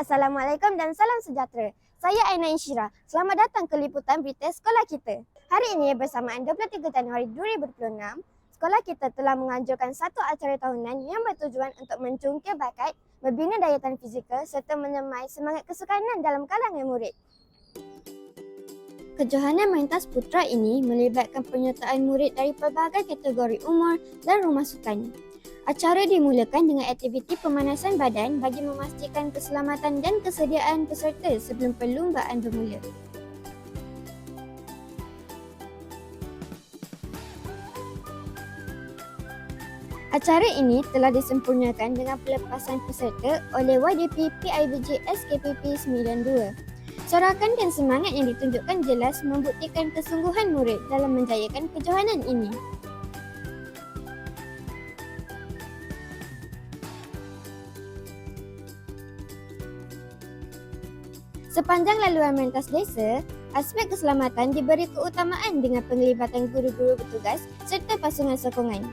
Assalamualaikum dan salam sejahtera. Saya Aina Insyira. Selamat datang ke liputan berita sekolah kita. Hari ini bersamaan 23 Januari 2026, sekolah kita telah menganjurkan satu acara tahunan yang bertujuan untuk mencungkil bakat, membina daya tahan fizikal serta menyemai semangat kesukanan dalam kalangan murid. Kejohanan Mentas Putra ini melibatkan penyertaan murid dari pelbagai kategori umur dan rumah sukan. Acara dimulakan dengan aktiviti pemanasan badan bagi memastikan keselamatan dan kesediaan peserta sebelum perlumbaan bermula. Acara ini telah disempurnakan dengan pelepasan peserta oleh YDP PIBG SKPP 92. Sorakan dan semangat yang ditunjukkan jelas membuktikan kesungguhan murid dalam menjayakan kejohanan ini. Sepanjang laluan mentas desa, aspek keselamatan diberi keutamaan dengan penglibatan guru-guru bertugas serta pasungan sokongan.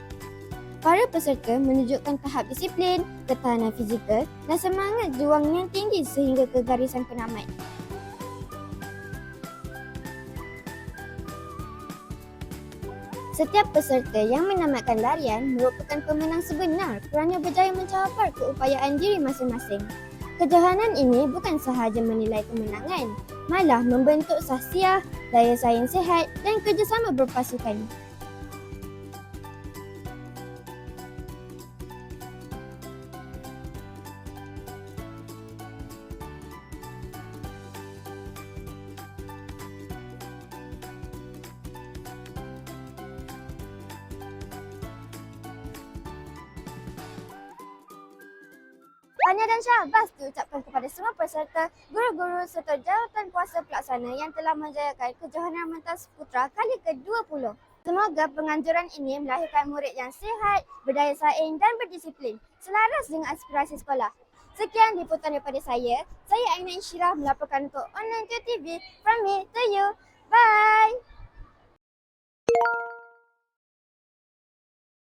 Para peserta menunjukkan tahap disiplin, ketahanan fizikal dan semangat juang yang tinggi sehingga ke garisan penamat. Setiap peserta yang menamatkan larian merupakan pemenang sebenar kerana berjaya mencapai keupayaan diri masing-masing. Kejohanan ini bukan sahaja menilai kemenangan, malah membentuk sahsiah, daya saing sihat dan kerjasama berpasukan. Tahniah dan syabas diucapkan kepada semua peserta, guru-guru serta jawatan kuasa pelaksana yang telah menjayakan kejohanan Mentas Putra kali ke-20. Semoga penganjuran ini melahirkan murid yang sihat, berdaya saing dan berdisiplin, selaras dengan aspirasi sekolah. Sekian liputan daripada saya Aina Insyira melaporkan untuk Online TV. From me to you. Bye!